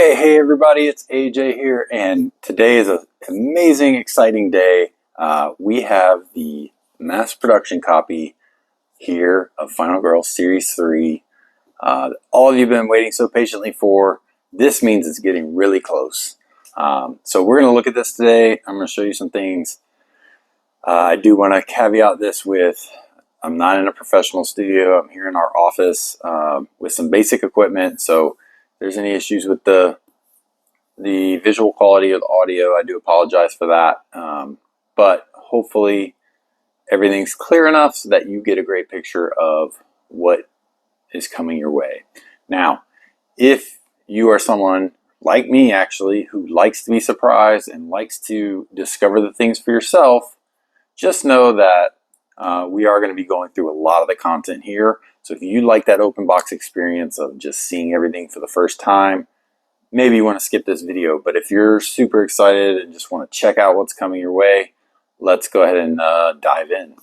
Okay, hey everybody, it's AJ here, and today is an amazing, exciting day. We have the mass production copy here of Final Girl Series 3. All of you have been waiting so patiently for. This means it's getting really close. So we're going to look at this today. I'm going to show you some things. I do want to caveat this with, I'm not in a professional studio. I'm here in our office with some basic equipment, so there's any issues with the visual quality of the audio, I do apologize for that. But hopefully everything's clear enough so that you get a great picture of what is coming your way. Now, if you are someone like me, actually, who likes to be surprised and likes to discover the things for yourself, just know that we are going to be going through a lot of the content here. So if you like that open box experience of just seeing everything for the first time, maybe you want to skip this video. But if you're super excited and just want to check out what's coming your way, let's go ahead and dive in.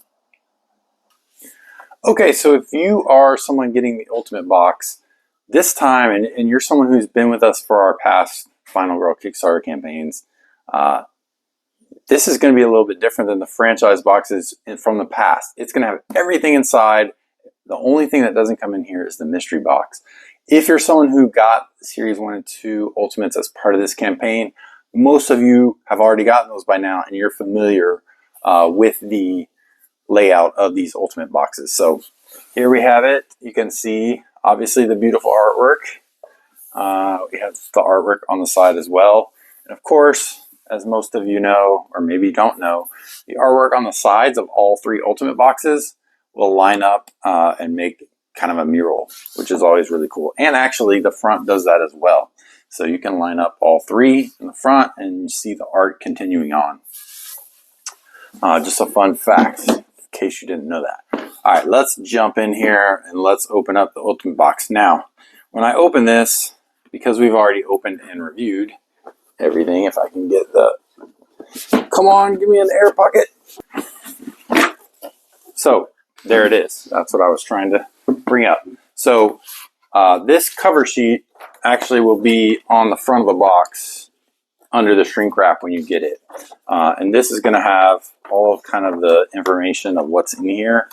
Okay, so if you are someone getting the Ultimate Box this time, and you're someone who's been with us for our past Final Girl Kickstarter campaigns, this is going to be a little bit different than the franchise boxes from the past. It's going to have everything inside. The only thing that doesn't come in here is the mystery box. If you're someone who got Series 1 and 2 Ultimates as part of this campaign, most of you have already gotten those by now, and you're familiar with the layout of these Ultimate boxes. So here we have it. You can see, obviously, the beautiful artwork. We have the artwork on the side as well. And of course, as most of you know, or maybe don't know, the artwork on the sides of all three Ultimate boxes will line up and make kind of a mural, which is always really cool. And actually, the front does that as well. So you can line up all three in the front and you see the art continuing on. Just a fun fact, in case you didn't know that. All right, let's jump in here and let's open up the Ultimate box. Now, when I open this, because we've already opened and reviewed everything, if I can get the, come on, give me an air pocket. So there it is. That's what I was trying to bring up. So this cover sheet actually will be on the front of the box under the shrink wrap when you get it. And this is going to have all of kind of the information of what's in here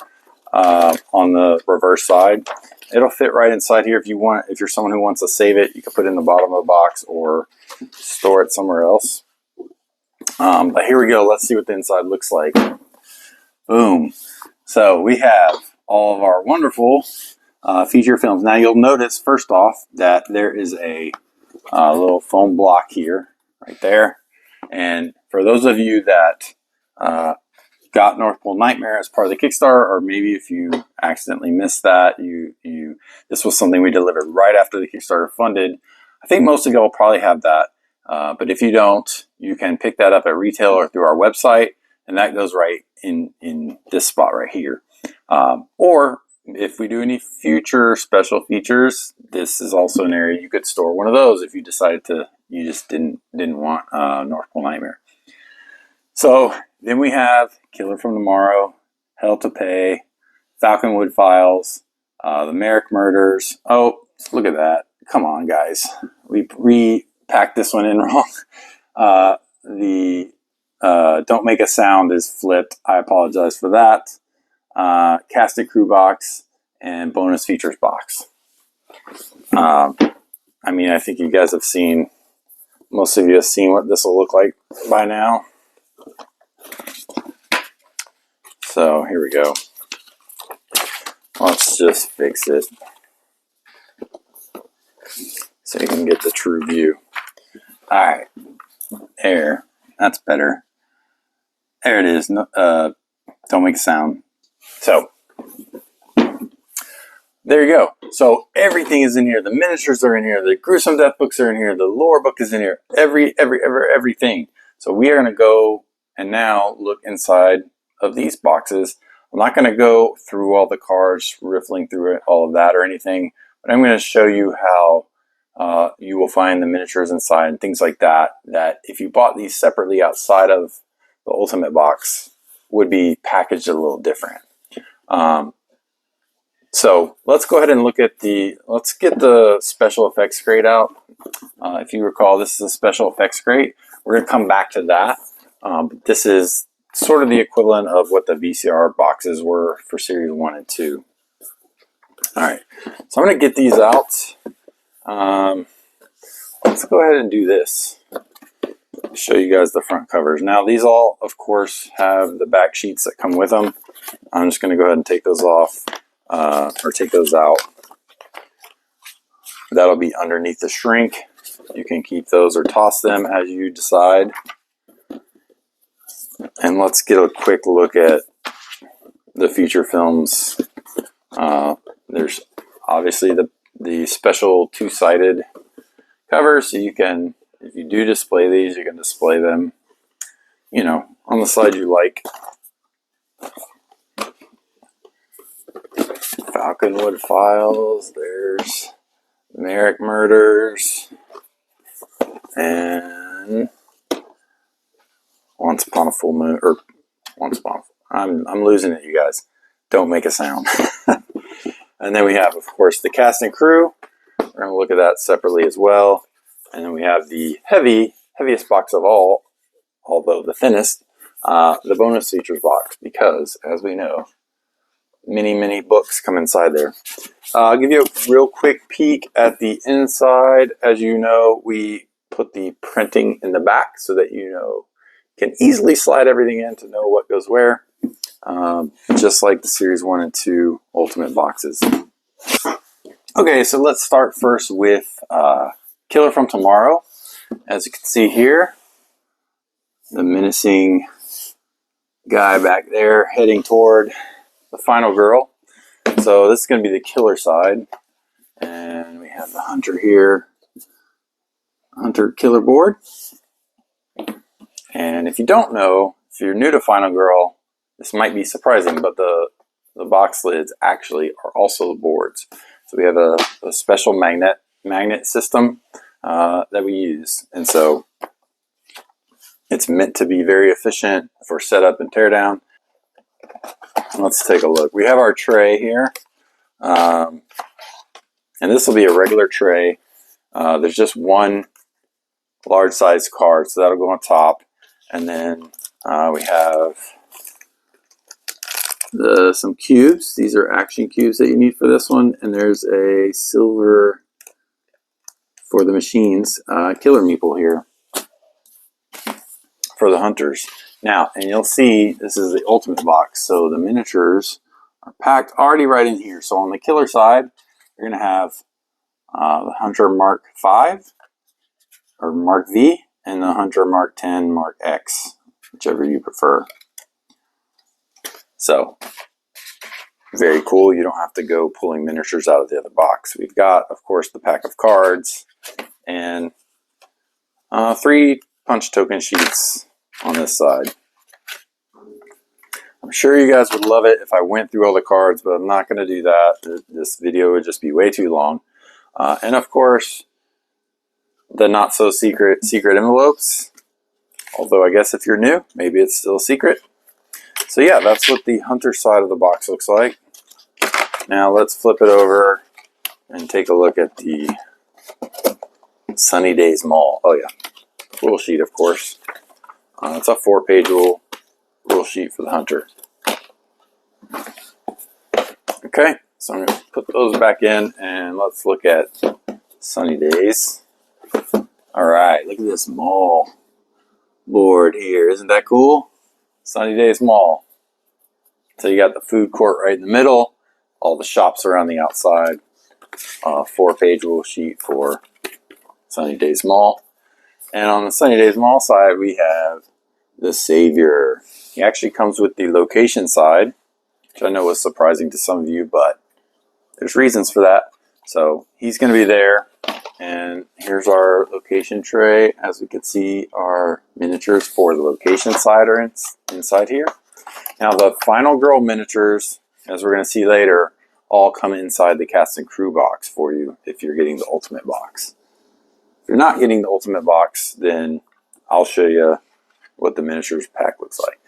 on the reverse side. It'll fit right inside here. If you want, if you're someone who wants to save it, you can put it in the bottom of the box or store it somewhere else. But here we go. Let's see what the inside looks like. Boom. So we have all of our wonderful feature films. Now you'll notice, first off, that there is a little foam block here, right there. And for those of you that got North Pole Nightmare as part of the Kickstarter, or maybe if you accidentally missed that, this was something we delivered right after the Kickstarter funded. I think most of y'all probably have that, but if you don't, you can pick that up at retail or through our website, and that goes right in this spot right here. Or if we do any future special features, this is also an area you could store one of those if you decided to, you just didn't want North Pole Nightmare. So then we have Killer from Tomorrow, Hell to Pay, Falconwood Files, the Merrick Murders. Oh, look at that. Come on, guys. We repacked this one in wrong. The Don't Make a Sound is flipped. I apologize for that. Cast and Crew box and bonus features box. I mean, I think you guys have seen, most of you have seen what this will look like by now. So here we go. Let's just fix it so you can get the true view. All right, there. That's better. There it is. No, don't make a sound. So there you go. So everything is in here. The miniatures are in here. The gruesome death books are in here. The lore book is in here. Everything. So we are going to go and now look inside of these boxes. I'm not going to go through all the cards, riffling through it, all of that or anything, but I'm going to show you how you will find the miniatures inside and things like that, that if you bought these separately outside of the Ultimate box would be packaged a little different. So let's go ahead and look at let's get the special effects crate out. If you recall, this is a special effects crate. We're going to come back to that. But this is sort of the equivalent of what the VCR boxes were for Series 1 and 2. All right, so I'm going to get these out. Let's go ahead and do this. Show you guys the front covers. Now, these all, of course, have the back sheets that come with them. I'm just going to go ahead and take those off, or take those out. That'll be underneath the shrink. You can keep those or toss them as you decide. And let's get a quick look at the feature films. There's obviously the special two-sided cover, so you can, if you do display these, you can display them, you know, on the side you like. Falconwood Files, there's Merrick Murders, and Once Upon a Full Moon, or Once Upon a, I'm losing it, you guys. Don't make a sound. And then we have, of course, the cast and crew. We're going to look at that separately as well. And then we have the heaviest box of all, although the thinnest, the bonus features box, because, as we know, many books come inside there. I'll give you a real quick peek at the inside. As you know, we put the printing in the back so that you can easily slide everything in to know what goes where, just like the Series 1 and 2 Ultimate boxes. Okay, so let's start first with Killer from Tomorrow. As you can see here, the menacing guy back there heading toward the final girl. So this is going to be the killer side. And we have the hunter here. Hunter killer board. And if you don't know, if you're new to Final Girl, this might be surprising, but the box lids actually are also the boards. So we have a special magnet system that we use. And so it's meant to be very efficient for setup and teardown. Let's take a look. We have our tray here. And this will be a regular tray. There's just one large size card, so that'll go on top. And then we have some cubes. These are action cubes that you need for this one. And there's a silver for the machines killer meeple here for the hunters. Now, and you'll see this is the Ultimate box, so the miniatures are packed already right in here. So on the killer side, you're going to have the Hunter Mark V or Mark V and the Hunter Mark 10 Mark X, whichever you prefer. So very cool. You don't have to go pulling miniatures out of the other box. We've got, of course, the pack of cards and 3 punch token sheets on this side. I'm sure you guys would love it if I went through all the cards, but I'm not going to do that. This video would just be way too long. And of course, the not so secret envelopes. Although I guess if you're new, maybe it's still a secret. So yeah, that's what the hunter side of the box looks like. Now let's flip it over and take a look at the Sunny Days Mall. Oh yeah, rule sheet, of course. It's a 4-page rule sheet for the hunter. Okay, so I'm going to put those back in and let's look at Sunny Days. All right, look at this mall board here. Isn't that cool? Sunny Days Mall. So you got the food court right in the middle, all the shops around the outside. 4-page rule sheet for Sunny Days Mall. And on the Sunny Days Mall side, we have the Savior. He actually comes with the location side, which I know was surprising to some of you, but there's reasons for that. So he's going to be there. And here's our location tray. As we can see, our miniatures for the location side are inside here. Now the Final Girl miniatures, as we're going to see later, all come inside the cast and crew box for you if you're getting the Ultimate box. If you're not getting the Ultimate box, then I'll show you what the miniatures pack looks like.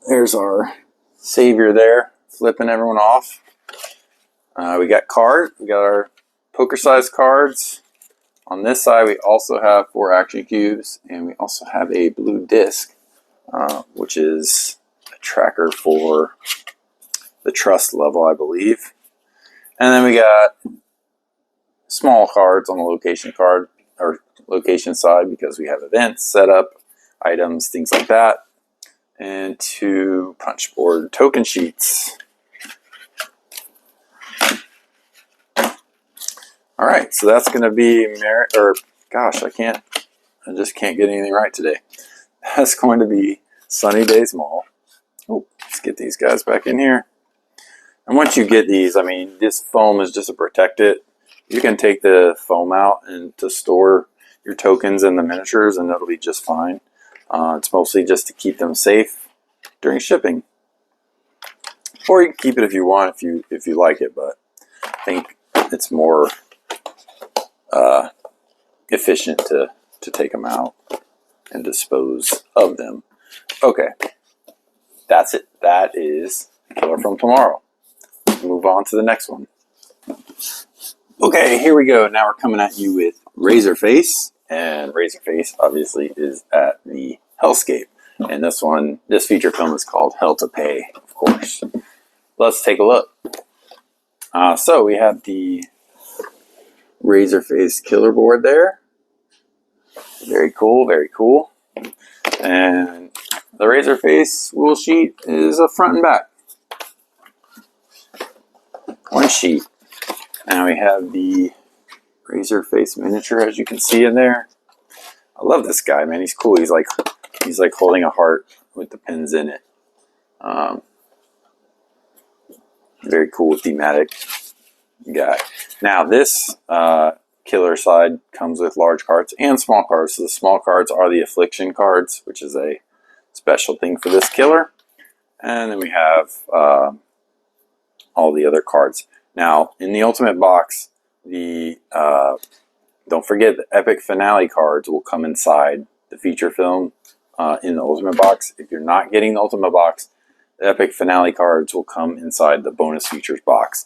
There's our Savior there, flipping everyone off. We got our poker-sized cards. On this side, we also have 4 action cubes, and we also have a blue disc, which is a tracker for the trust level, I believe. And then we got small cards on the location card or location side because we have events, setup, items, things like that, and 2 punch board token sheets. All right, so that's going to be I just can't get anything right today. That's going to be Sunny Days Mall. Oh, let's get these guys back in here. And once you get these, I mean, this foam is just to protect it. You can take the foam out and to store your tokens and the miniatures, and it'll be just fine. It's mostly just to keep them safe during shipping. Or you can keep it if you want, if you like it, but I think it's more efficient to take them out and dispose of them. Okay, that's it. That is Killer from Tomorrow. Move on to the next one. Okay, here we go. Now we're coming at you with Razorface, and Razorface obviously is at the Hellscape, and this feature film is called Hell to Pay, of course. Let's take a look. So we have the Razorface killer board there. Very cool, very cool. And the Razorface rule sheet is a front and back. One sheet. Now we have the Razorface miniature, as you can see in there. I love this guy, man. He's cool. He's like holding a heart with the pins in it. Very cool thematic guy. Now this killer side comes with large cards and small cards. So the small cards are the affliction cards, which is a special thing for this killer. And then we have all the other cards. Now in the Ultimate box, don't forget the Epic Finale cards will come inside the feature film in the Ultimate box. If you're not getting the Ultimate box, the Epic Finale cards will come inside the bonus features box.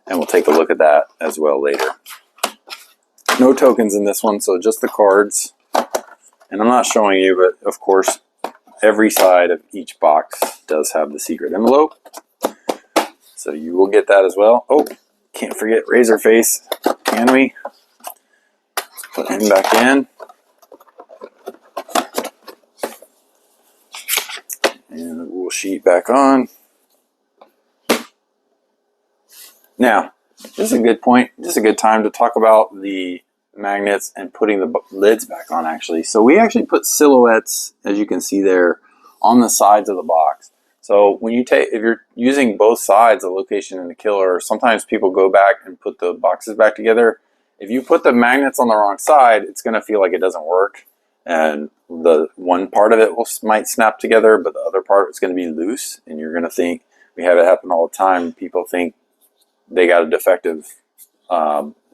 And we'll take a look at that as well later. No tokens in this one, so just the cards. And I'm not showing you, but of course, every side of each box does have the secret envelope. So you will get that as well. Oh, can't forget Razorface, can we? Put him back in. And the rule sheet back on. Now, this is a good point. This is a good time to talk about the magnets and putting the lids back on, actually. So we actually put silhouettes, as you can see there, on the sides of the box. So when if you're using both sides, the location and the killer, sometimes people go back and put the boxes back together. If you put the magnets on the wrong side, it's going to feel like it doesn't work. And the one part of it might snap together, but the other part is going to be loose. And you're going to think, we have it happen all the time, people think they got a defective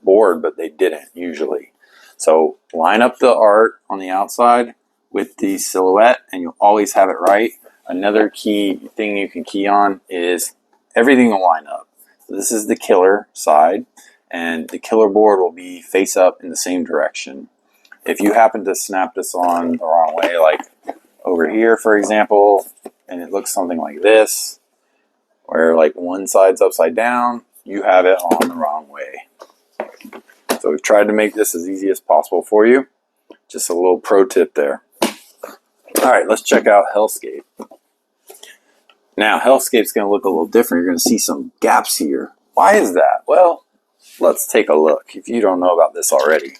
board, but they didn't usually. So line up the art on the outside with the silhouette, and you'll always have it right. Another key thing you can key on is everything will line up. So this is the killer side, and the killer board will be face up in the same direction. If you happen to snap this on the wrong way, like over here, for example, and it looks something like this, where like one side's upside down, you have it on the wrong way. So we've tried to make this as easy as possible for you. Just a little pro tip there. All right, let's check out Hellscape. Now, Hellscape's going to look a little different. You're going to see some gaps here. Why is that? Well, let's take a look. If you don't know about this already,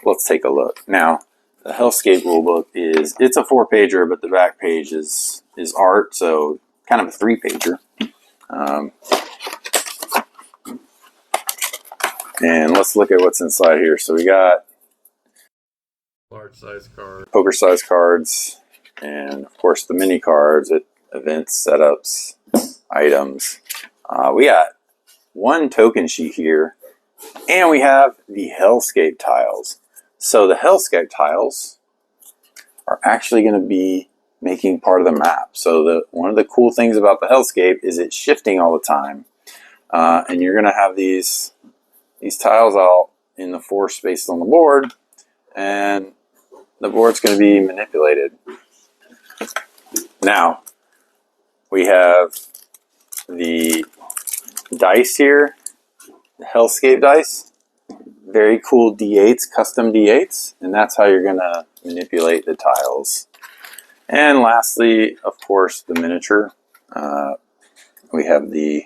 let's take a look. Now, the Hellscape rulebook it's a 4-pager, but the back page is art, so kind of a 3-pager. And let's look at what's inside here. So we got large size cards, poker size cards, and of course the mini cards, events, setups, items. We got one token sheet here, and we have the Hellscape tiles. So the Hellscape tiles are actually going to be making part of the map. So one of the cool things about the Hellscape is it's shifting all the time. And you're going to have these tiles out in the 4 spaces on the board, and the board's going to be manipulated. Now, we have the dice here, the Hellscape dice. Very cool D8s, custom D8s, and that's how you're going to manipulate the tiles. And lastly, of course, the miniature. We have the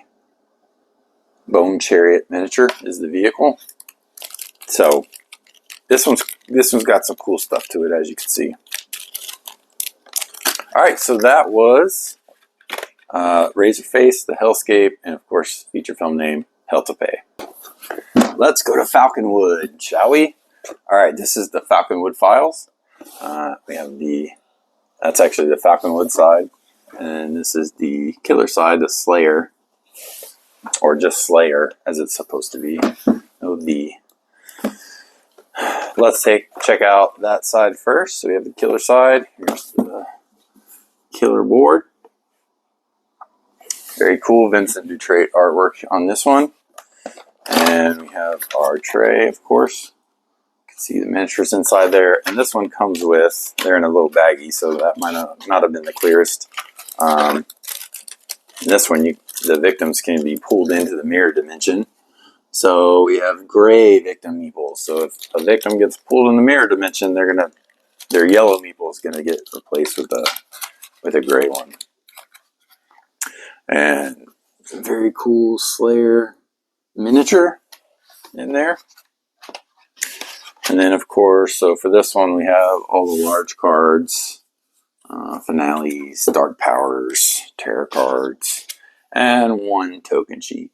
Bone Chariot miniature is the vehicle. So this one's got some cool stuff to it, as you can see. All right, so that was Razorface, the Hellscape, and of course, feature film name Utopia. Let's go to Falconwood, shall we? All right, this is the Falconwood files. We have that's actually the Falconwood side, and this is the killer side, the Slayer, or just Slayer as it's supposed to be. No V. Let's check out that side first. So we have the killer side. Here's the killer board. Very cool Vincent Dutrait artwork on this one. And we have our tray, of course. You can see the miniatures inside there. And this one comes with, they're in a little baggie, so that might not have been the clearest. This one, the victims can be pulled into the mirror dimension. So we have gray victim meeples. So if a victim gets pulled in the mirror dimension, their yellow meeple is gonna get replaced with a gray one. And a very cool Slayer miniature in there. And then of course, so for this one we have all the large cards, finales, dark powers, tarot cards, and 1 token sheet.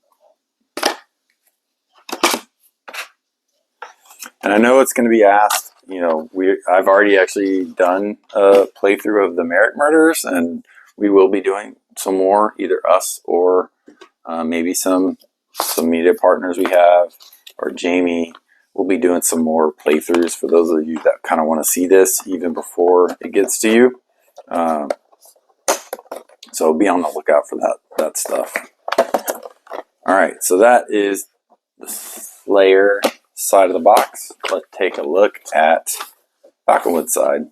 And I know it's going to be asked, I've already actually done a playthrough of the Merrick Murders, and we will be doing some more, either us or maybe some media partners we have, or Jamie will be doing some more playthroughs for those of you that kind of want to see this even before it gets to you. So be on the lookout for that stuff. All right, so that is the Slayer side of the box. Let's take a look at Falconwood side.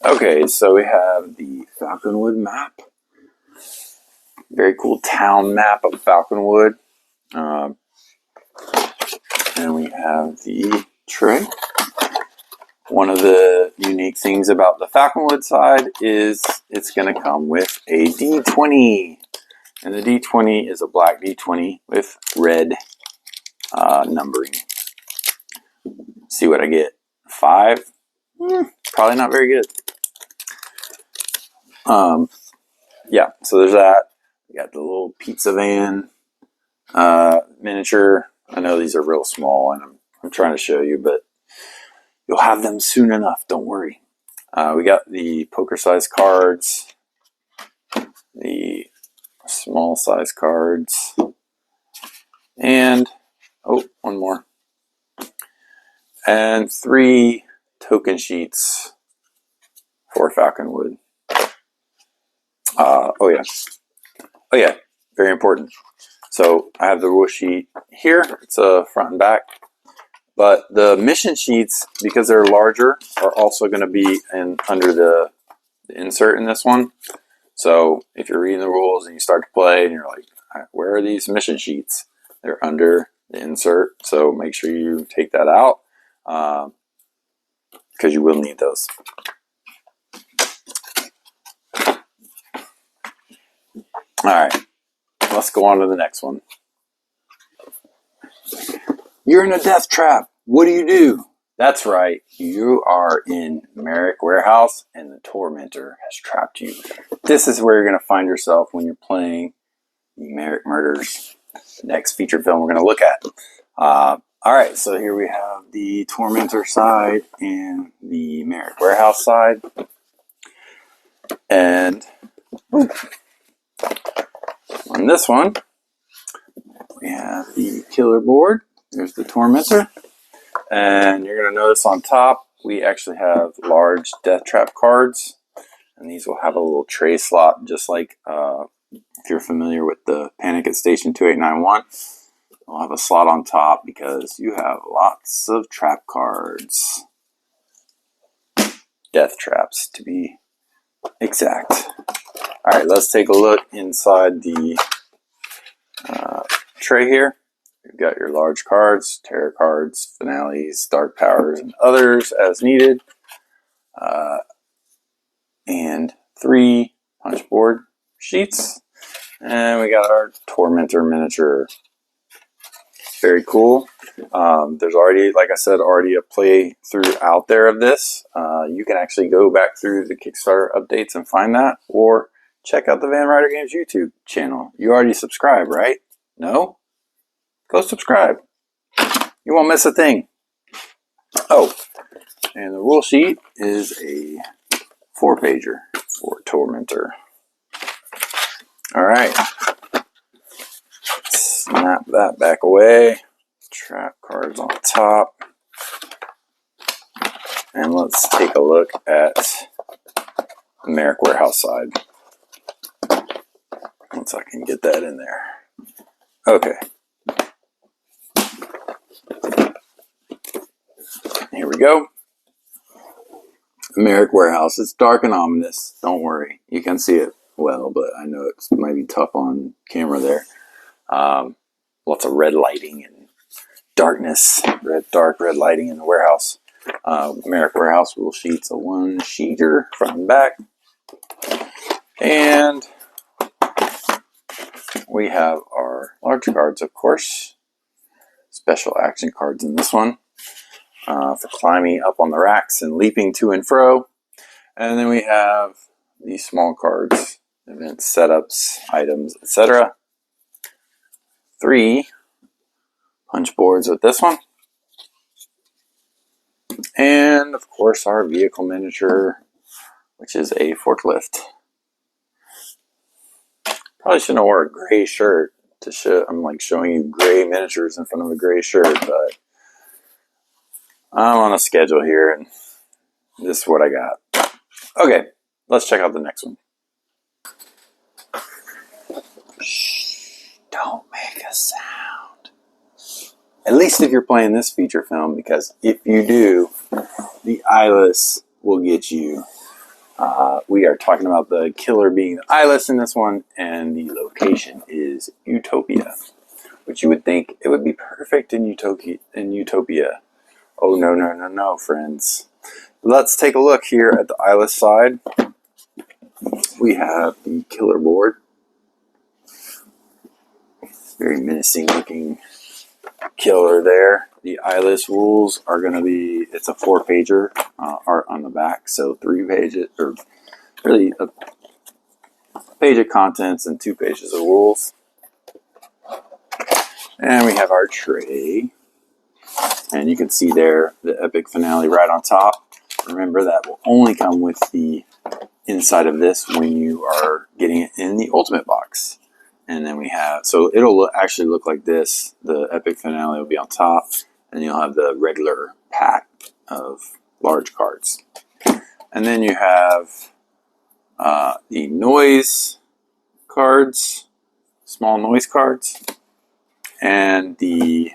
Okay, so we have the Falconwood map. Very cool town map of Falconwood. And we have the tray. One of the unique things about the Falconwood side is it's going to come with a D20. And the D20 is a black D20 with red numbering. See what I get. 5? Probably not very good. Yeah, so there's that. We got the little pizza van miniature. I know these are real small, and I'm trying to show you, but you'll have them soon enough. Don't worry. We got the poker size cards, the small size cards, and one more. And 3 token sheets for Falconwood. Oh yeah, very important. So I have the rule sheet here. It's a front and back. But the mission sheets, because they're larger, are also going to be under the insert in this one. So if you're reading the rules and you start to play and you're like, where are these mission sheets? They're under the insert. So make sure you take that out because you will need those. All right, let's go on to the next one. You're in a death trap. What do? That's right. You are in Merrick Warehouse, and the Tormentor has trapped you. This is where you're going to find yourself when you're playing Merrick Murders, the next feature film we're going to look at. All right, so here we have the Tormentor side and the Merrick Warehouse side. And on this one, we have the killer board. There's the Tormentor. And you're going to notice on top, we actually have large death trap cards. And these will have a little tray slot, just like If you're familiar with the Panic at Station 2891, we'll have a slot on top because you have lots of trap cards. Death traps, to be exact. Alright, let's take a look inside the tray here. You've got your large cards, terror cards, finales, dark powers, and others as needed. And 3 punch board sheets. And we got our Tormentor miniature. Very cool. There's already, like I said, already a playthrough out there of this. You can actually go back through the Kickstarter updates and find that, or check out the Van Ryder Games YouTube channel. You already subscribed, right? No? Go subscribe. You won't miss a thing. Oh, and the rule sheet is a 4-pager for Tormentor. Alright. Snap that back away. Trap cards on top. And let's take a look at the Merrick Warehouse side. Once I can get that in there. Okay. Here we go. Merrick Warehouse. It's dark and ominous. Don't worry. You can see it well, but I know it might be tough on camera there. Lots of red lighting and darkness. Dark red lighting in the warehouse. Merrick Warehouse rule sheets, a 1-sheeter front and back. And we have our large cards, of course. Special action cards in this one. For climbing up on the racks and leaping to and fro. And then we have these small cards, event setups, items, etc. 3 punch boards with this one. And of course our vehicle miniature, which is a forklift. Probably shouldn't have worn a gray shirt to show. I'm like showing you gray miniatures in front of a gray shirt, but I'm on a schedule here and this is what I got. Okay, let's check out the next one. Shh, don't make a sound. At least if you're playing this feature film, because if you do, the eyeless will get you. We are talking about the killer being the eyeless in this one, and the location is Utopia, which you would think it would be perfect in Utopia. Oh, no, no, no, no, friends. Let's take a look here at the eyeless side. We have the killer board. Very menacing looking killer there. The eyeless rules are going to be, it's a 4-pager art on the back, so 3 pages, or really a page of contents and 2 pages of rules. And we have our tray. And you can see there the epic finale right on top. Remember, that will only come with the inside of this when you are getting it in the ultimate box. And then we have, so it'll actually look like this. The epic finale will be on top, and you'll have the regular pack of large cards. And then you have the noise cards, small noise cards, and the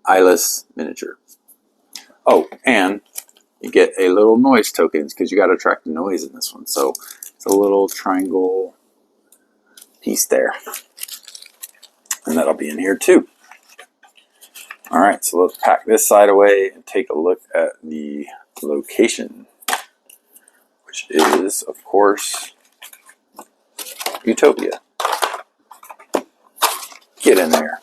eyeless miniature. Oh, and you get a little noise tokens because you got to track the noise in this one. So it's a little triangle piece there, and that'll be in here too. All right, so let's pack this side away and take a look at the location, which is, of course, Utopia. Get in there.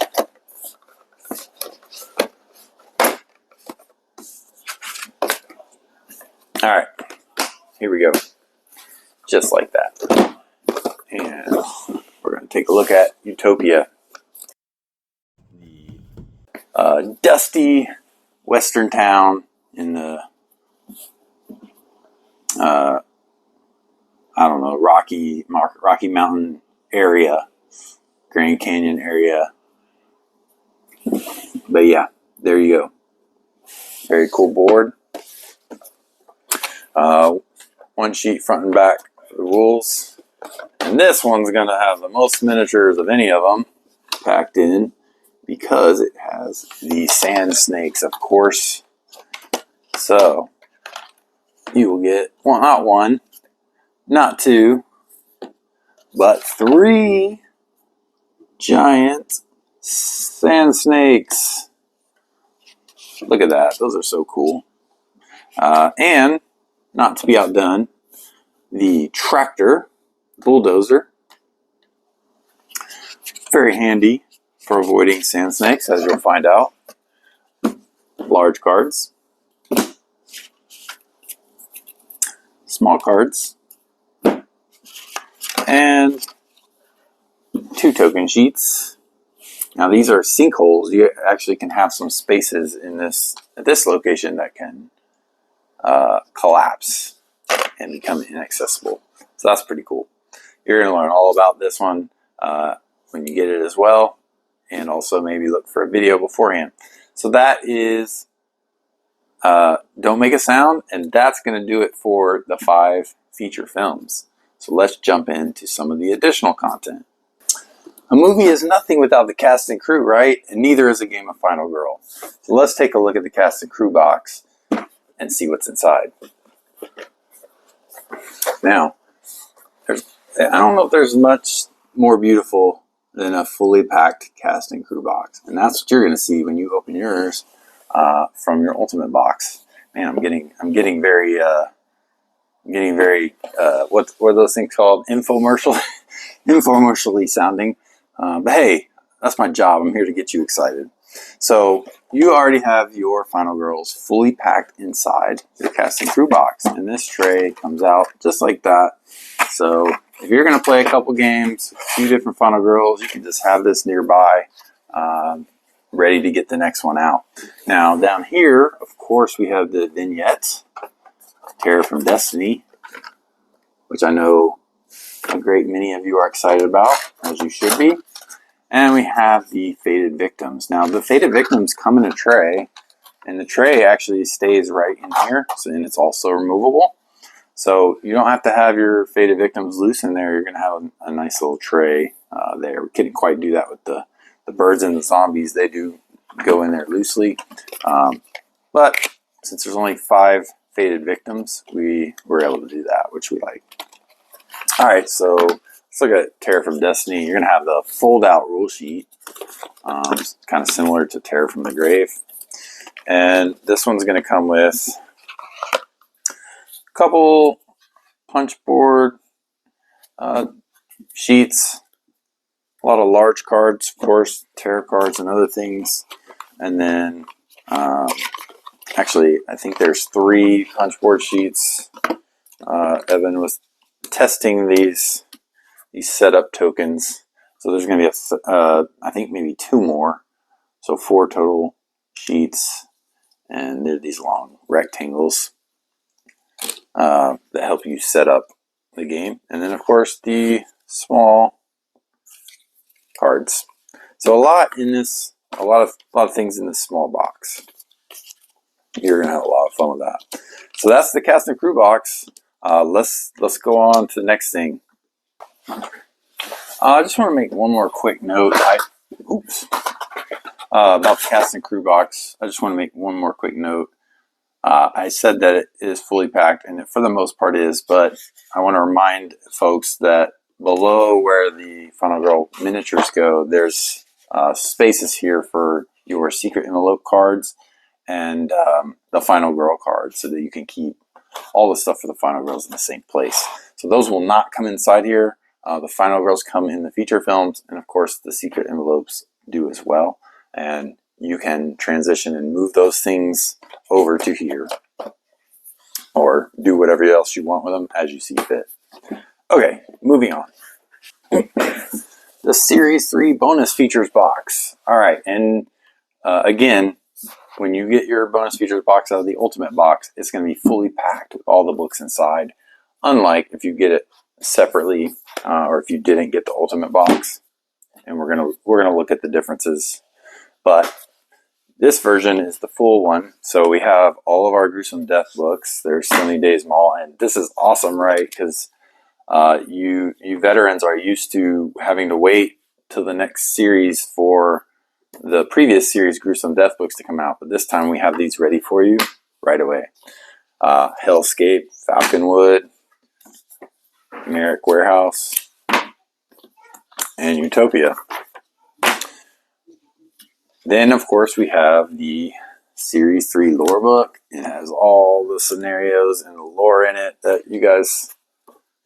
All right, here we go. Just like that. And we're going to take a look at Utopia. The dusty western town in the, I don't know, Rocky Mountain area, Grand Canyon area. But yeah, there you go. Very cool board. 1 sheet front and back for the rules. And this one's going to have the most miniatures of any of them packed in because it has the sand snakes, of course. So you will get, well, not one, not two, but 3 giant sand snakes. Look at that. Those are so cool. And not to be outdone, the tractor bulldozer. Very handy for avoiding sand snakes, as you'll find out. Large cards. Small cards. And 2 token sheets. Now these are sinkholes. You actually can have some spaces in this at this location that can collapse and become inaccessible. So that's pretty cool. You're going to learn all about this one when you get it as well, and also maybe look for a video beforehand. So that is Don't Make a Sound, and that's going to do it for the 5 feature films. So let's jump into some of the additional content. A movie is nothing without the cast and crew, right? And neither is a game of Final Girl. So let's take a look at the cast and crew box and see what's inside. Now, I don't know if there's much more beautiful than a fully packed cast and crew box. And that's what you're going to see when you open yours from your Ultimate box. Man, I'm getting very what are those things called? Infomercially sounding. But hey, that's my job. I'm here to get you excited. So you already have your Final Girls fully packed inside your cast and crew box. And this tray comes out just like that. So if you're going to play a couple games, a few different Final Girls, you can just have this nearby, ready to get the next one out. Now down here, of course, we have the vignette, Terror from Destiny, which I know a great many of you are excited about, as you should be. And we have the Fated Victims. Now, the Fated Victims come in a tray, and the tray actually stays right in here, and it's also removable. So you don't have to have your Fated Victims loose in there. You're going to have a nice little tray there. We couldn't quite do that with the birds and the zombies. They do go in there loosely. But since there's only 5 Fated Victims, we were able to do that, which we like. All right, so let's look at Terror from Destiny. You're going to have the fold-out rule sheet, kind of similar to Terror from the Grave. And this one's going to come with a couple punch board sheets, a lot of large cards, of course, tarot cards and other things. And then, actually, I think there's 3 punch board sheets. Evan was testing these setup tokens. So there's going to be, I think maybe 2 more. So 4 total sheets. And they're these long rectangles that help you set up the game. And then, of course, the small cards. So a lot of things in this small box. You're going to have a lot of fun with that. So that's the cast and crew box. Let's go on to the next thing. I just want to make one more quick note. About the cast and crew box. I just want to make one more quick note. I said that it is fully packed, and it for the most part is, but I want to remind folks that below where the Final Girl miniatures go, there's spaces here for your secret envelope cards and the Final Girl cards, so that you can keep all the stuff for the Final Girls in the same place. So those will not come inside here. The Final Girls come in the feature films, and of course the secret envelopes do as well. And you can transition and move those things over to here, or do whatever else you want with them as you see fit. Okay, moving on. The Series 3 bonus features box. All right, and again, when you get your bonus features box out of the Ultimate box, it's going to be fully packed with all the books inside, unlike if you get it separately, or if you didn't get the Ultimate box. And we're gonna look at the differences. But this version is the full one. So we have all of our gruesome death books. There's 70 Days Mall, and this is awesome, right? Because you veterans are used to having to wait till the next series for the previous series Gruesome Death books to come out, but this time we have these ready for you right away. Hellscape, Falconwood, Merrick Warehouse, and Utopia. Then, of course, we have the Series 3 lore book. It has all the scenarios and the lore in it that you guys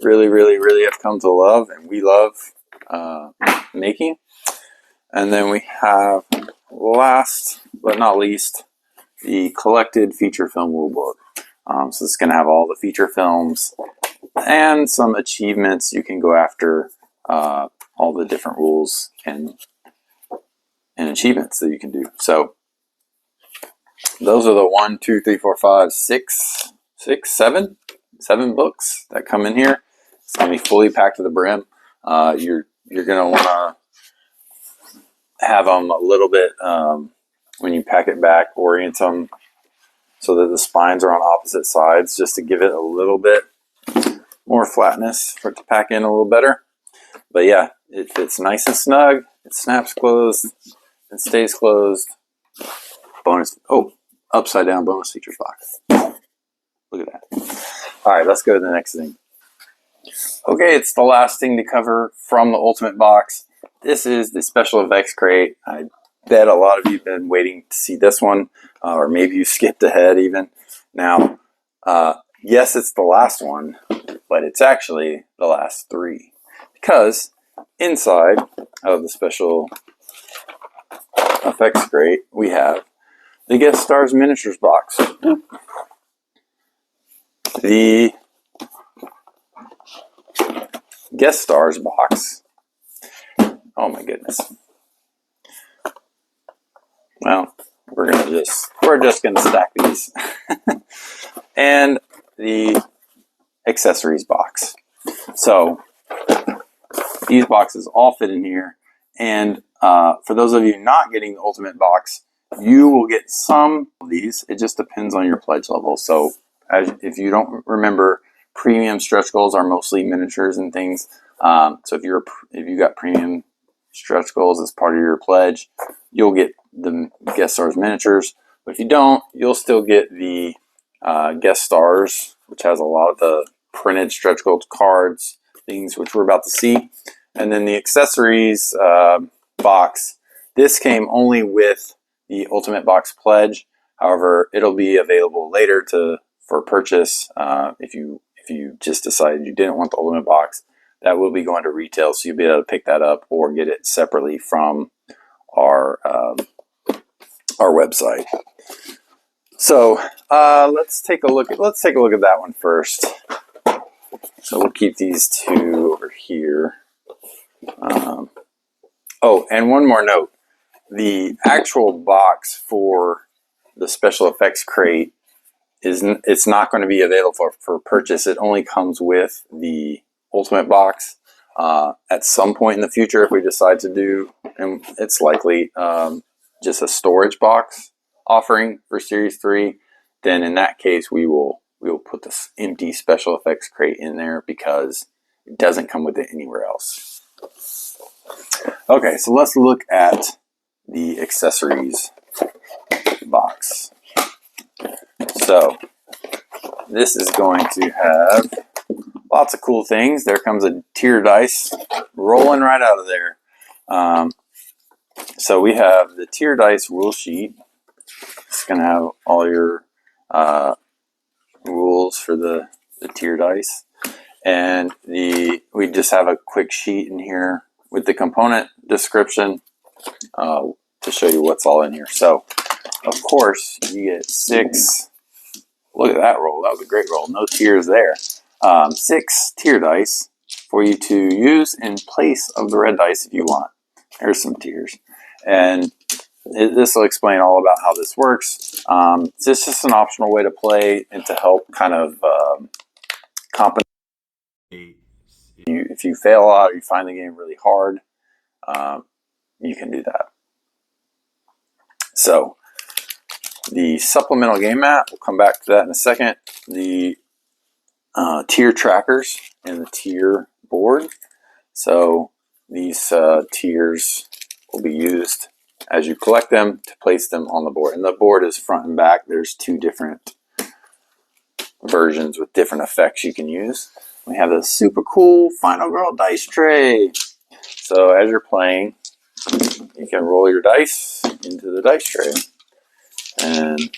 really, really, really have come to love, and we love making. And then we have, last but not least, the collected feature film rulebook. So it's going to have all the feature films and some achievements you can go after, all the different rules and achievements that you can do. So those are the 1, 2, 3, 4, 5, 6, 7 books that come in here. It's going to be fully packed to the brim. You're going to want to have them a little bit, when you pack it back, orient them so that the spines are on opposite sides, just to give it a little bit more flatness for it to pack in a little better. But yeah, it fits nice and snug. It snaps closed. It stays closed. Bonus. Oh, upside down bonus features box. Look at that. All right, let's go to the next thing. Okay, it's the last thing to cover from the Ultimate box. This is the special effects crate. I bet a lot of you have been waiting to see this one, or maybe you skipped ahead even. Now, yes, it's the last one, but it's actually the last 3. Because inside of the special effects crate, we have the Guest Stars Miniatures box. The Guest Stars box. Oh my goodness. Well, we're just gonna stack these. And the accessories box. So these boxes all fit in here. And for those of you not getting the Ultimate box, you will get some of these. It just depends on your pledge level. So if you don't remember, premium stretch goals are mostly miniatures and things. So if you got premium stretch goals as part of your pledge, you'll get the Guest Stars miniatures. But if you don't, you'll still get the Guest Stars, which has a lot of the printed stretch goals cards, things which we're about to see. And then the accessories box. This came only with the Ultimate Box pledge. However, it'll be available later for purchase if you just decided you didn't want the Ultimate Box. That will be going to retail, so you'll be able to pick that up or get it separately from our website. So let's take a look at that one first. So we'll keep these 2 over here. Oh, and one more note. The actual box for the special effects crate it's not going to be available for purchase. It only comes with the Ultimate box. At some point in the future, if we decide to do, and it's likely just a storage box offering for Series 3, then in that case we will put this empty special effects crate in there because it doesn't come with it anywhere else. Okay, so let's look at the accessories box. So this is going to have lots of cool things. There comes a tier dice rolling right out of there. So we have the tier dice rule sheet. It's going to have all your rules for the tier dice. And we just have a quick sheet in here with the component description to show you what's all in here. So, of course, you get 6. Look at that roll. That was a great roll. No tiers there. 6 tier dice for you to use in place of the red dice if you want. There's some tiers. And this will explain all about how this works. It's just an optional way to play and to help kind of compensate. If you fail a lot or you find the game really hard, you can do that. So the supplemental game mat, we'll come back to that in a second. The tier trackers in the tier board. So these tiers will be used as you collect them to place them on the board. And the board is front and back. There's two different versions with different effects you can use. We have this super cool Final Girl dice tray. So as you're playing, you can roll your dice into the dice tray and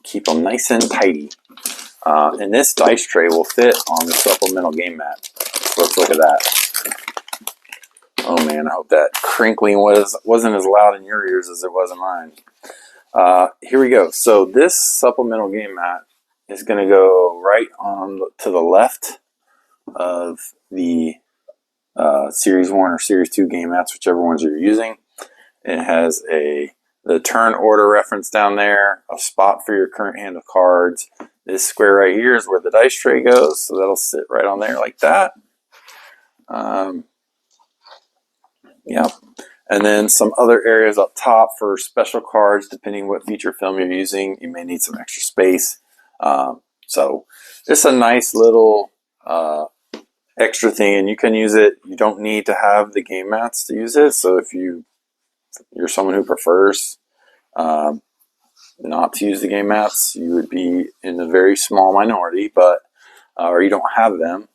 keep them nice and tidy. And this dice tray will fit on the supplemental game mat. So let's look at that. Oh man, I hope that crinkling wasn't as loud in your ears as it was in mine. Here we go. So this supplemental game mat is going to go right on to the left of the Series 1 or Series 2 game mats, whichever ones you're using. It has the turn order reference down there, a spot for your current hand of cards. This square right here is where the dice tray goes, so that'll sit right on there like that. Yeah. And then some other areas up top for special cards, depending what feature film you're using. You may need some extra space. So it's a nice little extra thing, and you can use it. You don't need to have the game mats to use it. So if you're someone who prefers not to use the game mats, you would be in a very small minority, but or you don't have them,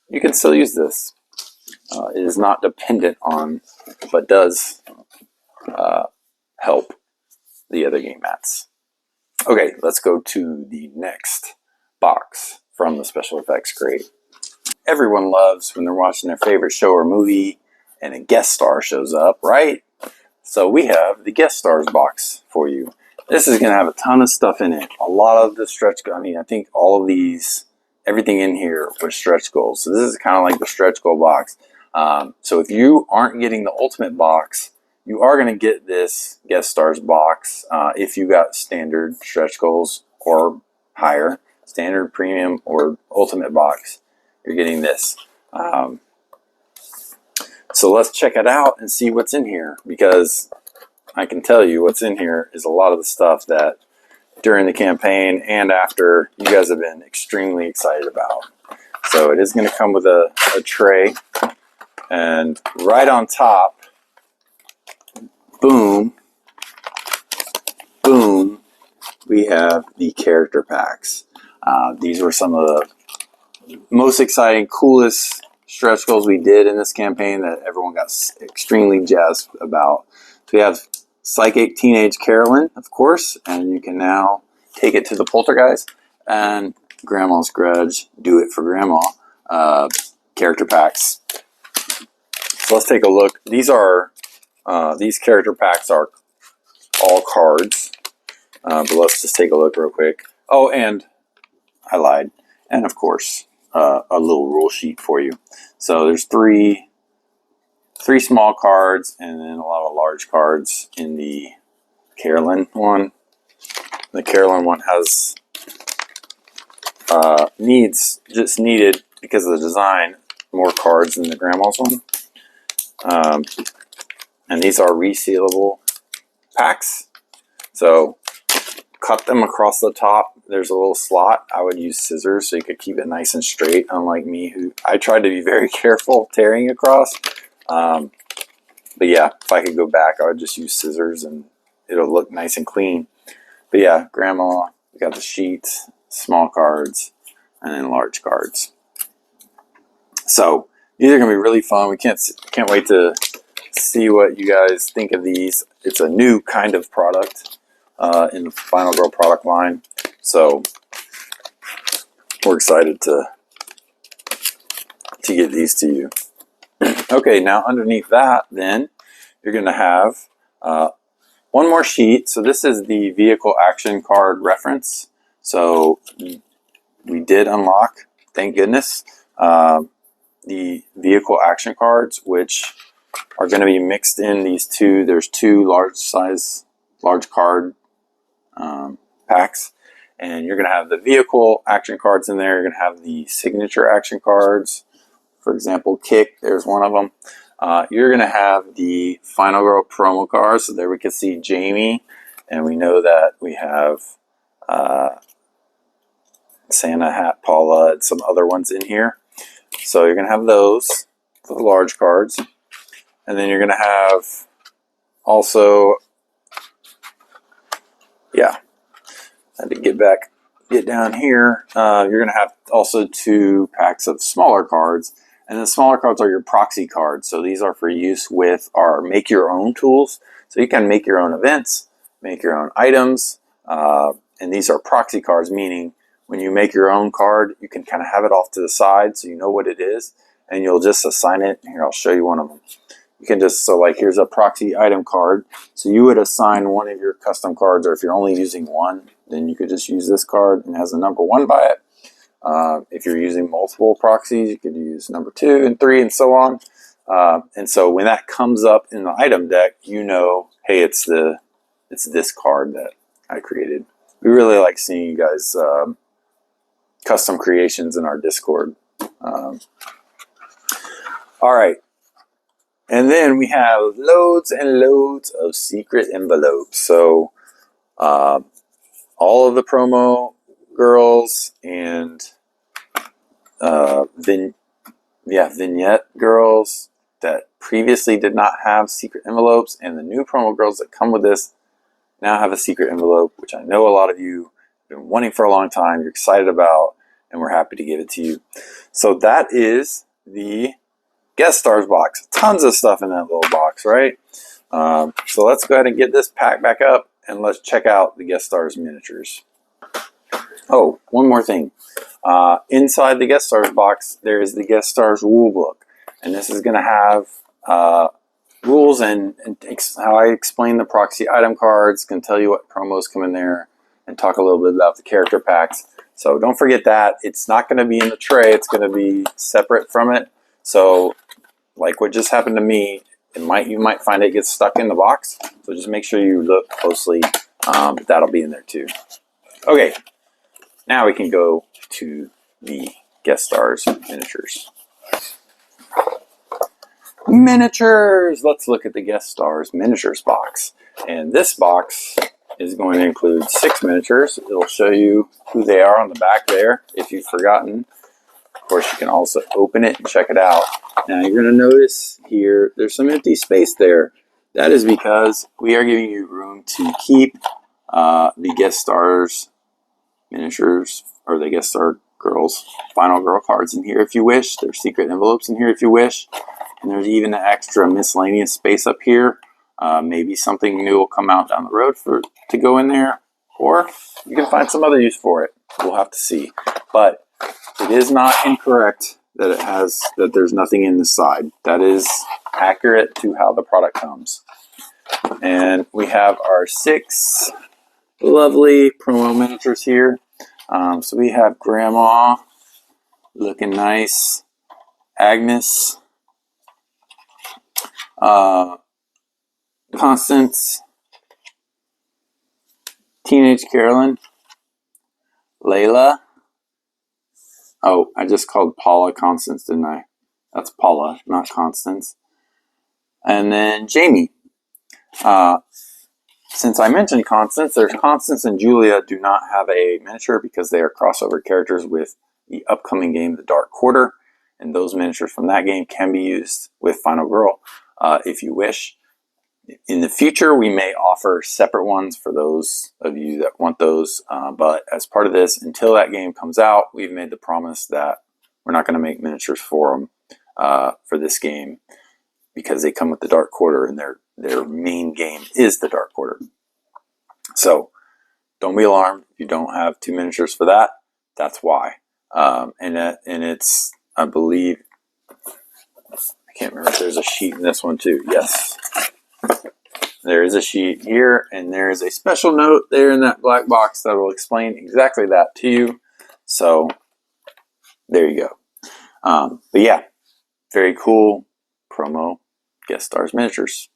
you can still use this. It is not dependent on, but does help the other game mats. Okay, let's go to the next box from the special effects crate. Everyone loves when they're watching their favorite show or movie and a guest star shows up, right? So we have the guest stars box for you. This is going to have a ton of stuff in it. A lot of the stretch goals. I mean, I think all of these, everything in here was stretch goals. So this is kind of like the stretch goal box. So if you aren't getting the ultimate box, you are going to get this guest stars box if you got standard stretch goals or higher, standard, premium, or ultimate box. You're getting this. So let's check it out and see what's in here, because I can tell you what's in here is a lot of the stuff that during the campaign and after you guys have been extremely excited about. So it is going to come with a tray, and right on top, boom, boom, we have the character packs. These were some of the most exciting, coolest stretch goals we did in this campaign that everyone got extremely jazzed about. So we have Psychic Teenage Carolyn, of course, and you can now take it to the Poltergeist, and Grandma's Grudge, Do It for Grandma, character packs. So let's take a look. These character packs are all cards, but let's just take a look real quick. Oh, and I lied. And of course, a little rule sheet for you. So there's three small cards and then a lot of large cards in the Carolyn one. The Carolyn one has needed, because of the design, more cards than the Grandma's one. And these are resealable packs. So cut them across the top. There's a little slot. I would use scissors so you could keep it nice and straight, unlike me, who I tried to be very careful tearing across. But yeah, if I could go back, I would just use scissors and it'll look nice and clean. But yeah, Grandma, we got the sheets, small cards, and then large cards. So these are going to be really fun. We can't wait to see what you guys think of these. It's a new kind of product in the Final Girl product line. So we're excited to get these to you. Okay, now underneath that, then you're going to have one more sheet. So this is the vehicle action card reference. So we did unlock, thank goodness, the vehicle action cards, which are going to be mixed in these two. There's two large card packs, and you're going to have the vehicle action cards in there. You're going to have the signature action cards. For example, Kick, there's one of them. You're going to have the Final Girl promo cards. So there we can see Jamie, and we know that we have Santa hat Paula and some other ones in here. So you're going to have those, the large cards. And then you're going to have also, yeah, I had to get down here. You're going to have also 2 packs of smaller cards. And the smaller cards are your proxy cards. So these are for use with our make your own tools. So you can make your own events, make your own items. And these are proxy cards, meaning when you make your own card, you can kind of have it off to the side so you know what it is, and you'll just assign it. Here, I'll show you one of them. You can just, so like here's a proxy item card. So you would assign one of your custom cards, or if you're only using one, then you could just use this card and it has a number 1 by it. If you're using multiple proxies, you could use number 2 and 3 and so on. And so when that comes up in the item deck, you know, hey, it's this card that I created. We really like seeing you guys custom creations in our Discord. All right. And then we have loads and loads of secret envelopes. So all of the promo girls and vignette girls that previously did not have secret envelopes, and the new promo girls that come with this now have a secret envelope, which I know a lot of you have been wanting for a long time, you're excited about, and we're happy to give it to you. So that is the guest stars box. Tons of stuff in that little box, right? So let's go ahead and get this pack back up, and let's check out the guest stars miniatures. Oh, one more thing. Inside the guest stars box, there is the guest stars rule book, and this is going to have rules and how I explain the proxy item cards, can tell you what promos come in there, and talk a little bit about the character packs. So don't forget that. It's not going to be in the tray. It's going to be separate from it. So like what just happened to me, you might find it gets stuck in the box. So just make sure you look closely. That'll be in there too. Okay, now we can go to the guest stars miniatures. Miniatures! Let's look at the guest stars miniatures box. And this box is going to include 6 miniatures. It'll show you who they are on the back there if you've forgotten. Of course, you can also open it and check it out. Now you're going to notice here there's some empty space there. That is because we are giving you room to keep the guest stars miniatures, or the guest star girls, final girl cards in here if you wish. There's secret envelopes in here if you wish. And there's even an extra miscellaneous space up here. Maybe something new will come out down the road to go in there, or you can find some other use for it. We'll have to see. But it is not incorrect that there's nothing in the side. That is accurate to how the product comes. And we have our 6 lovely promo miniatures here. So we have Grandma looking nice, Agnes, Constance, Teenage Carolyn, Layla. Oh, I just called Paula Constance, didn't I? That's Paula, not Constance. And then Jamie. Since I mentioned Constance, there's Constance and Julia do not have a miniature because they are crossover characters with the upcoming game, The Dark Quarter. And those miniatures from that game can be used with Final Girl if you wish. In the future, we may offer separate ones for those of you that want those. But as part of this, until that game comes out, we've made the promise that we're not going to make miniatures for them for this game because they come with the Dark Quarter and their main game is the Dark Quarter. So don't be alarmed if you don't have 2 miniatures for that. That's why. And it's, I believe, I can't remember if there's a sheet in this one too. Yes. There is a sheet here, and there is a special note there in that black box that will explain exactly that to you. So there you go. But yeah, very cool promo guest stars miniatures.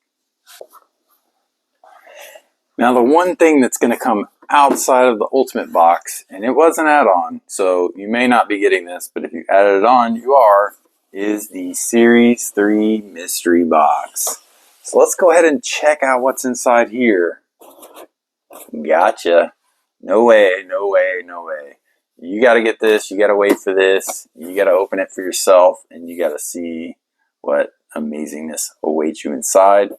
Now the one thing that's going to come outside of the Ultimate box, and it was an add-on, so you may not be getting this, but if you added it on, you are, is the Series 3 Mystery Box. So let's go ahead and check out what's inside here. Gotcha. No way, no way, no way. you got to get this, you got to wait for this, you got to open it for yourself, and you got to see what amazingness awaits you inside.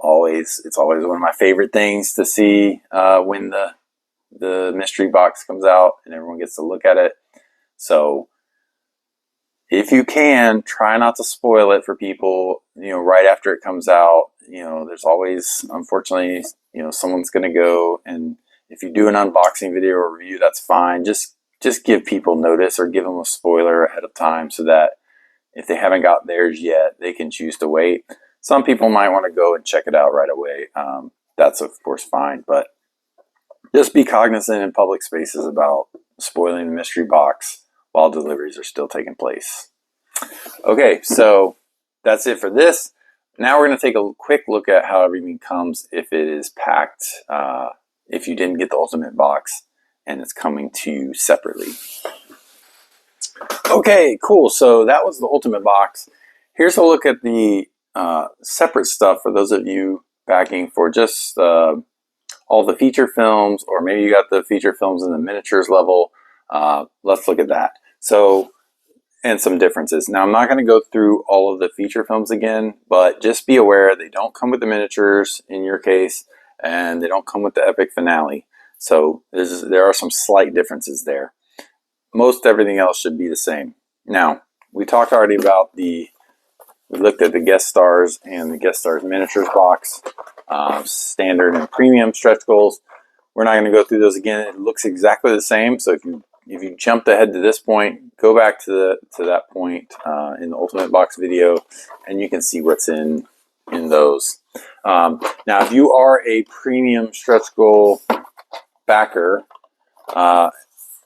It's always one of my favorite things to see when the mystery box comes out and everyone gets to look at it. So if you can, try not to spoil it for people, right after it comes out. There's always, unfortunately, someone's going to go, and if you do an unboxing video or review, that's fine. Just give people notice or give them a spoiler ahead of time so that if they haven't got theirs yet, they can choose to wait. Some people might want to go and check it out right away. That's of course fine, but just be cognizant in public spaces about spoiling the mystery box while deliveries are still taking place. Okay, so that's it for this. Now we're going to take a quick look at how everything comes if it is packed, if you didn't get the Ultimate box and it's coming to you separately. Okay, cool. So that was the Ultimate box. Here's a look at the separate stuff for those of you packing for just all the feature films, or maybe you got the feature films in the miniatures level. Let's look at that. So, and some differences. Now, I'm not going to go through all of the feature films again, but just be aware they don't come with the miniatures in your case, and they don't come with the epic finale. So there are some slight differences there. Most everything else should be the same. Now, we talked already about we looked at the guest stars and the guest stars miniatures box, standard and premium stretch goals. We're not going to go through those again. It looks exactly the same. So if you jumped ahead to this point, go back to that point in the Ultimate box video, and you can see what's in those. Now, if you are a premium stretch goal backer,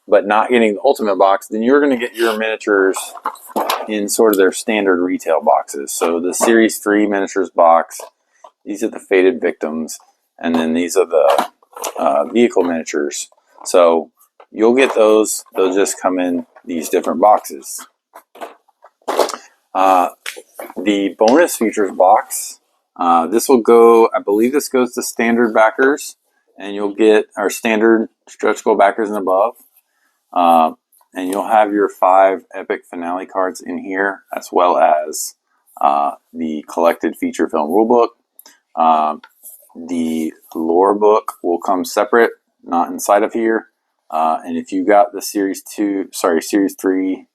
but not getting the Ultimate box, then you're going to get your miniatures in sort of their standard retail boxes. So the Series 3 miniatures box, these are the Fated Victims, and then these are the vehicle miniatures. So you'll get those. They'll just come in these different boxes. The bonus features box, this will go, I believe this goes to standard backers, and you'll get our standard stretch goal backers and above. And you'll have your 5 epic finale cards in here, as well as the collected feature film rulebook. The lore book will come separate, not inside of here. And if you got the Series 3,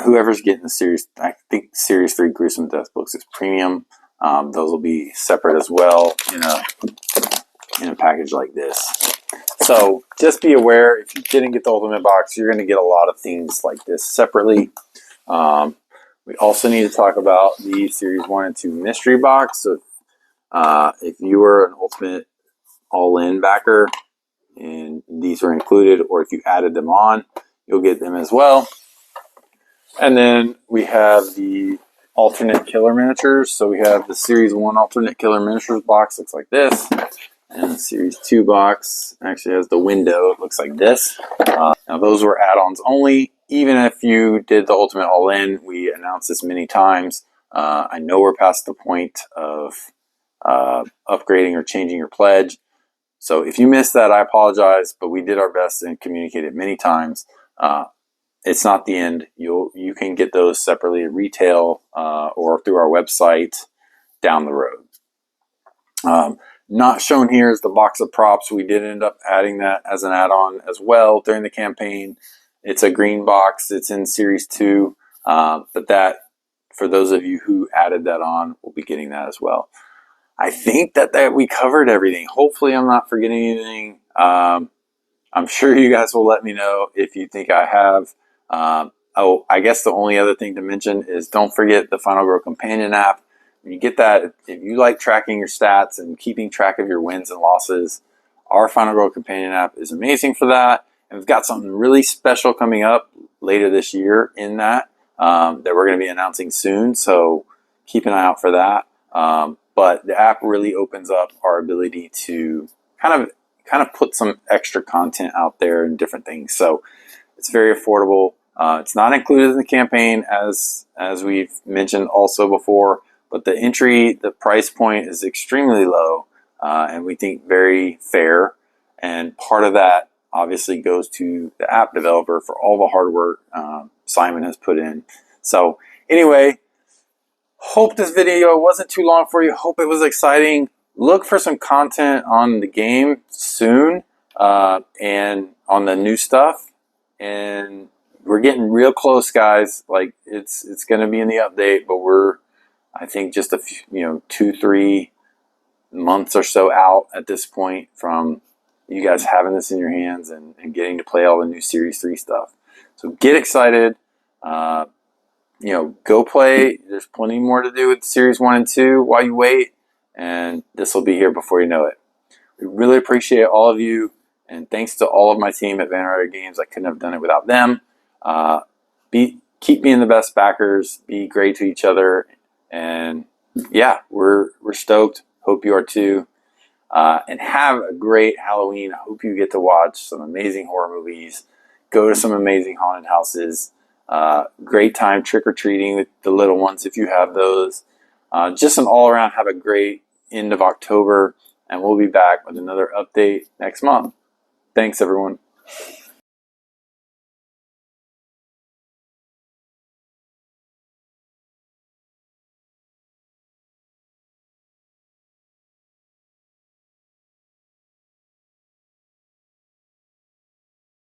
whoever's getting the Series, I think Series 3 Gruesome Death books is premium. Those will be separate as well in a package like this. So just be aware, if you didn't get the Ultimate box, you're going to get a lot of things like this separately. We also need to talk about the Series 1 and 2 mystery box. So if you were an Ultimate all-in backer and these were included, or if you added them on, you'll get them as well. And then we have the alternate killer miniatures. So we have the Series 1 alternate killer miniatures box, looks like this. And the Series 2 box actually has the window. It looks like this. Now, those were add-ons only. Even if you did the Ultimate All-In, we announced this many times. I know we're past the point of upgrading or changing your pledge. So if you missed that, I apologize, but we did our best and communicated many times. It's not the end. You can get those separately at retail or through our website down the road. Not shown here is the box of props. We did end up adding that as an add-on as well during the campaign. It's a green box. It's in Series 2. But that, for those of you who added that on, will be getting that as well. I think that we covered everything. Hopefully I'm not forgetting anything. I'm sure you guys will let me know if you think I have. I guess the only other thing to mention is don't forget the Final Girl Companion app. When you get that, if you like tracking your stats and keeping track of your wins and losses, our Final Girl Companion app is amazing for that. And we've got something really special coming up later this year in that we're going to be announcing soon. So keep an eye out for that. But the app really opens up our ability to kind of put some extra content out there and different things. So it's very affordable. It's not included in the campaign as we've mentioned also before. But the price point is extremely low, and we think very fair. And part of that obviously goes to the app developer for all the hard work Simon has put in. So anyway, hope this video wasn't too long for you. Hope it was exciting. Look for some content on the game soon and on the new stuff. And we're getting real close, guys. Like it's going to be in the update, but we're, I think, just a few, 2-3 months or so out at this point from you guys having this in your hands and getting to play all the new Series 3 stuff. So get excited. Go play. There's plenty more to do with Series 1 and 2 while you wait, and this will be here before you know it. We really appreciate all of you, and thanks to all of my team at Van Ryder Games. I couldn't have done it without them. Keep being the best backers. Be great to each other, and yeah, we're stoked. Hope you are too. And have a great Halloween. I hope you get to watch some amazing horror movies, go to some amazing haunted houses. Great time trick-or-treating with the little ones if you have those. Just an all-around have a great end of October, and we'll be back with another update next month. Thanks, everyone.